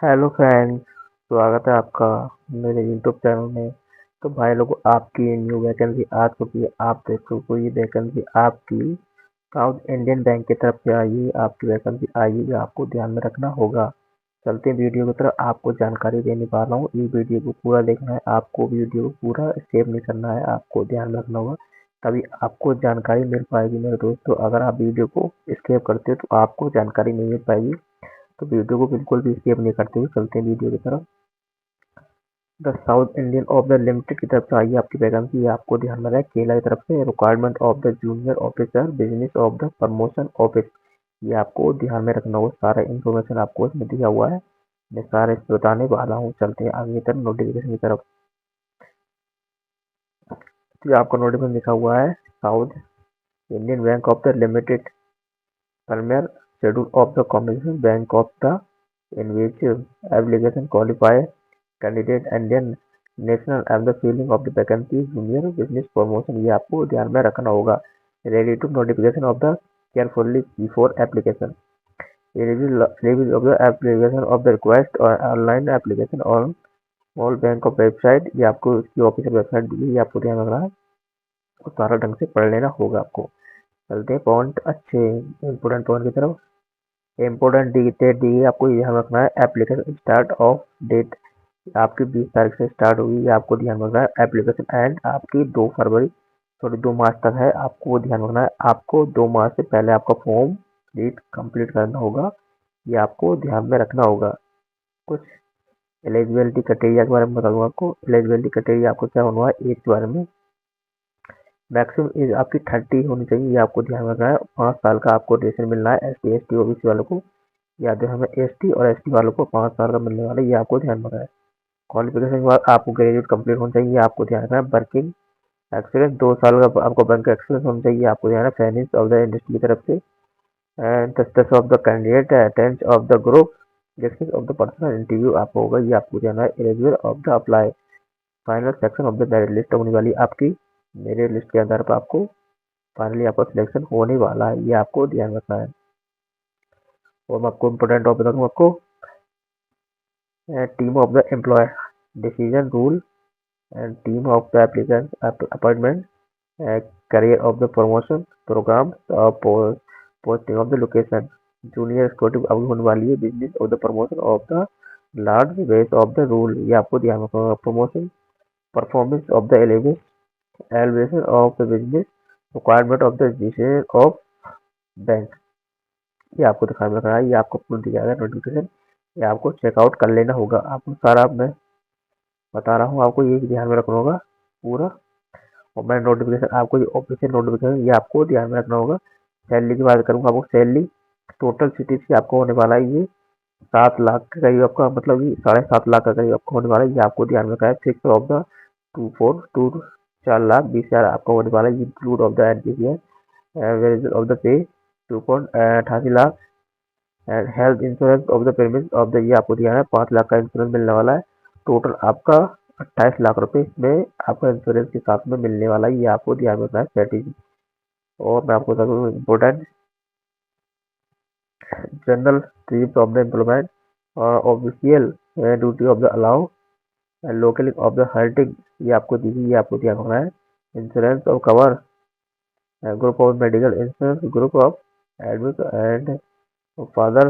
Hello friends, स्वागत है आपका मेरे यूट्यूब चैनल में। तो भाई लोगों, आपकी न्यू वैकेंसी आ चुकी है। आप देख सकते हो ये वैकेंसी आपकी साउथ इंडियन बैंक की तरफ से आई है। आपकी वैकेंसी आई है, ये आपको ध्यान में रखना होगा। चलते हैं वीडियो की तरफ, आपको जानकारी देने वाला हूँ। ये वीडियो को पूरा देखना है, आपको वीडियो को पूरा स्किप नहीं करना है, आपको ध्यान में रखना होगा, तभी आपको जानकारी मिल पाएगी मेरे दोस्तों। अगर आप वीडियो को स्किप करते हो तो आपको जानकारी नहीं मिल पाएगी। तो वीडियो को बिल्कुल भी स्किप नहीं करते हुए चलते हैं वीडियो की तरफ। The south Indian of the limited की तरफ से आई है आपकी वैकेंसी। आपको ध्यान में रहे, केला की तरफ से requirement of the junior officer business of the promotion office. ये आपको ध्यान में रखना होगा, सारा इन्फॉर्मेशन आपको इसमें दिया हुआ है। मैं सारे बताने वाला हूँ। चलते हैं आगे की तरफ, नोटिफिकेशन की तरफ। तो आपका नोटिफिकेशन लिखा हुआ है, south Indian bank of the limited Palmer schedule of the Commercial Bank of the in which application qualify candidate and then national and the filling of the vacancy junior business promotion। ये आपको ध्यान में रखना होगा। Ready to notification of the carefully before application। Review of the application of the request or online application on all bank of website. ये आपको इसकी official website दी है, ये आपको ध्यान रखना है, तो सारा ढंग से पढ़ लेना होगा आपको। चलते हैं पॉइंट अच्छे इंपोर्टेंट पॉइंट की तरफ। इम्पोर्टेंट डेट दी है, आपको ध्यान रखना है। एप्लीकेशन स्टार्ट ऑफ डेट आपकी 20 तारीख से स्टार्ट होगी, ये आपको ध्यान रखना है। एप्लीकेशन एंड आपकी 2 फरवरी सॉरी 2 मार्च तक है, आपको वो ध्यान रखना है। आपको 2 मार्च से पहले आपका फॉर्म कंप्लीट करना होगा, ये आपको ध्यान में रखना होगा। कुछ एलिजिबिलिटी क्राइटेरिया के बारे में बता दूंगा आपको। एलिजिबिलिटी क्राइटेरिया आपको क्या होना है, एज के बारे में। मैक्सिमम एज आपकी 30 होनी चाहिए, ये आपको ध्यान रखना है। 5 साल का आपको ड्यूरेशन मिलना है। ST ST OBC वालों को याद है, हमें ST और ST वालों को 5 साल का मिलने वाला है, ये आपको ध्यान रखना है। क्वालिफिकेशन के बाद आपको ग्रेजुएट कंप्लीट होना चाहिए, ये आपको ध्यान रखना है। वर्किंग एक्सपीरियंस 2 साल का आपको बैंक एक्सपीरियंस होना चाहिए, आपको ध्यान है। फाइनेंस ऑफ द इंडस्ट्री की तरफ से and status of the candidate attend of the group selection of the personal interview आपको होगा, ये आपको ध्यान है। Eligible of the apply final section of the merit list होने वाली आपकी। मेरिट लिस्ट के आधार पर आपको फाइनली आपका सिलेक्शन होने वाला है, ये आपको ध्यान रखना है। और मैं आपको इम्पोर्टेंट टॉपिक बता दूँ आपको। Team of the employ decision rule and team of the applicant appointment career of the promotion program posting of the location junior security अब होने वाली है। Business of the promotion of the large base of the rule, ये आपको ध्यान रखना होगा। Promotion performance of the elevation of the business requirement of the decision of bank, ये आपको ध्यान रखना है। ये आपको पूर्ण दिया गया नोटिफिकेशन, ये आपको चेकआउट कर लेना होगा। आपको सारा मैं बता रहा हूँ, आपको ये ध्यान में रखना होगा पूरा। और मैं नोटिफिकेशन आपको ये ऑफिशियल नोटिफिकेशन ये आपको ध्यान में रखना होगा। सैलरी की बात करूँगा, आपको सैलरी टोटल सिटीज की आपको होने वाला है ये 7 लाख के करीब आपका, मतलब ये 7.5 लाख का करीब आपको होने वाला है, ये आपको ध्यान में रखना है। फिक्स ऑफ द 4 लाख 20 हज़ार आपका होने वाला है, ये include of the NPCS average of the pay 2.88 lakh and health insurance of the payment of the, ये आपको दिया है 5 लाख का इंश्योरेंस मिलने वाला है। टोटल आपका 28 लाख रुपए इसमें आपका इंश्योरेंस के साथ में मिलने वाला है, ये आपको ध्यान में रखना है स्ट्रेटेजी। और मैं आपको बता दूँ important general trip of the employment official duty of the allow localing of the hurting, ये आपको दीजिए, ये आपको ध्यान रखना है। Insurance of cover group of medical insurance group of admit and father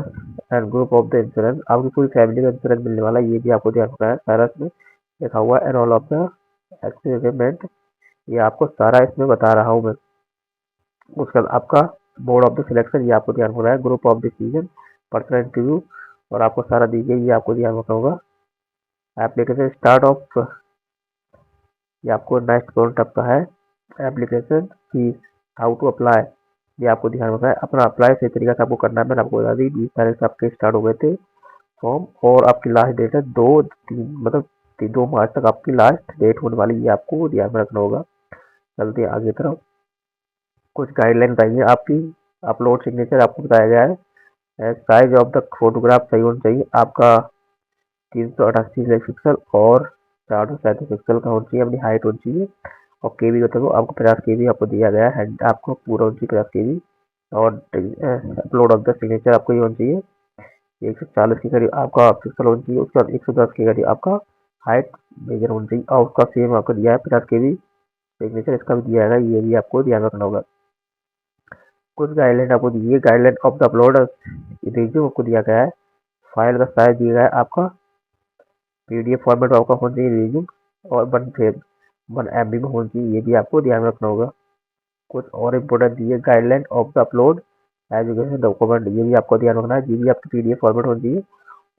and group of the insurance, आपकी पूरी फैमिली का इंश्योरेंस मिलने वाला है, ये भी आपको ध्यान रखना है। सारा इसमें लिखा हुआ है and all of the experiment, ये आपको सारा इसमें बता रहा हूँ मैं। उसके बाद आपका बोर्ड ऑफ द सिलेक्शन, ये आपको ध्यान रखना है। Group of decision personal interview, और आपको सारा दीजिए, ये आपको ध्यान रखना होगा। एप्लीकेशन स्टार्ट ऑफ, ये आपको नेक्स्ट पॉइंट आपका है। Application fees how to apply, ये आपको ध्यान रखना है। अपना अप्लाई सही तरीके से आपको करना है। मैंने आपको बता दी 20 तारीख से आपके स्टार्ट हो गए थे फॉर्म, और आपकी लास्ट डेट है 2 मार्च तक आपकी लास्ट डेट होने वाली, ये आपको ध्यान में रखना होगा। चलते आगे की तरफ। कुछ गाइडलाइन बताइए आपकी। अपलोड सिग्नेचर आपको बताया गया है। साइज ऑफ द फोटोग्राफ सही होना चाहिए आपका 388 पिक्सल और 437 पिक्सल का होना चाहिए, अपनी हाइट होनी चाहिए। और केबी बताओ आपको 50 KB आपको दिया गया है, आपको पूरा होना चाहिए 50 KB। और अपलोड ऑफ द सिग्नेचर आपको ये होना चाहिए 140 के करीब आपका पिक्सल होना चाहिए, उसके बाद 110 के करीब आपका हाइट मेजर होनी चाहिए, और उसका सेम आपको दिया है 50 के भी सिग्नेचर इसका भी दिया है, ये भी आपको ध्यान रखना होगा। कुछ गाइडलाइन आपको दी है, guideline of the upload resume आपको दिया गया है, फाइल का साइज दिया गया है आपका पीडीएफ फॉर्मेट आपका होना चाहिए रिज्यूम, और 1 MB में होना चाहिए, ये भी आपको ध्यान रखना होगा। कुछ और इम्पोर्टेंट दिए guideline of the upload education document, ये भी आपको ध्यान रखना है, ये भी आपकी पीडीएफ फॉर्मेट होनी चाहिए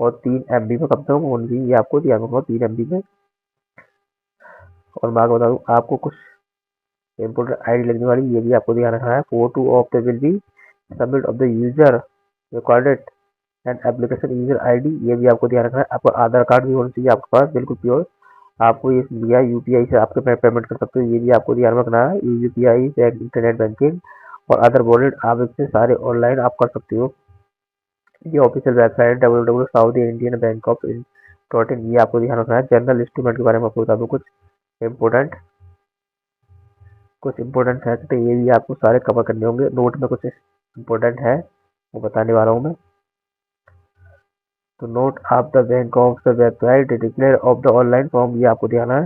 और 3 MB में कम से कम होनी चाहिए, ये आपको ध्यान रखना 3 MB में। और मैं आपको बता दूँ आपको कुछ इम्पोर्टेंट आईडी लगने वाली, ये भी आपको ध्यान रखना है। Photo of the will be submit of the user recorded and application user ID, ये भी आपको ध्यान रखना है। आपको आधार कार्ड भी होना चाहिए आपके पास बिल्कुल प्योर, आपको ये दिया यूपीआई से आपके पेमेंट कर सकते हो, ये भी आपको ध्यान रखना है। यूपीआई से इंटरनेट बैंकिंग और अदर वॉलेट आप इससे सारे ऑनलाइन आप कर सकते हो। ये official website www south Indian bank of dot in, ये आपको ध्यान रखना है। जनरल इंस्ट्रूमेंट के बारे में आपको बता दूँ इम्पोर्टेंट कुछ इंपॉर्टेंट फैक्ट है, ये भी आपको सारे कवर करने होंगे। नोट में कुछ इंपॉर्टेंट है वो बताने वाला हूँ मैं। तो note of the bank of the website declare of the online form, ये आपको ध्यान है,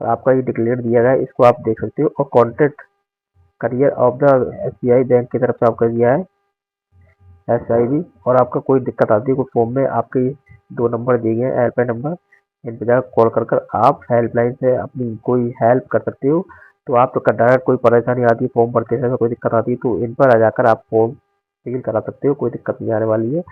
और आपका ये डिक्लेयर दिया गया है, इसको आप देख सकते हो। और contact career of the SBI bank की तरफ से आपका दिया है SIB, और आपका कोई दिक्कत आती है कोई फॉर्म में, आपके 2 नंबर दिए गए हैं हेल्पलाइन नंबर, इन पर जाकर कॉल कर आप हेल्पलाइन से अपनी कोई हेल्प कर सकते हो। तो आप तो डायरेक्ट कोई परेशानी आती है फॉर्म भरते समय कोई दिक्कत आती है तो इन पर आ जाकर आप फॉर्म फिल करा सकते हो, कोई दिक्कत नहीं आने वाली है।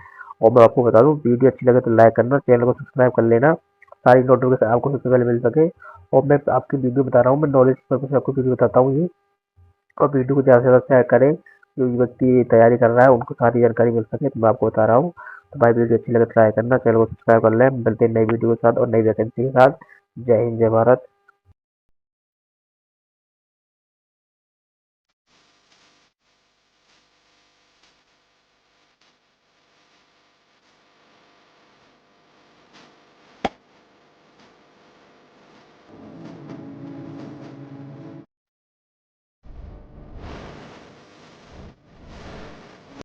और मैं आपको बता दूं वीडियो अच्छी लगे तो लाइक करना, चैनल को सब्सक्राइब कर लेना, सारी नोटिफिकेशन आपको सबसे पहले मिल सके। और मैं आपकी वीडियो बता रहा हूँ, मैं नॉलेज पर्पज से आपको वीडियो बताता हूँ ये, और वीडियो को ज़्यादा से ज़्यादा शेयर करें, जो व्यक्ति तैयारी कर रहा है उनको सारी जानकारी मिल सके, तो मैं आपको बता रहा हूँ। तो भाई वीडियो अच्छी लगे ट्राई करना, चैनल को सब्सक्राइब कर लें, मिलते हैं नई वीडियो के साथ और नई वैकेंसी के साथ। जय हिंद जय भारत।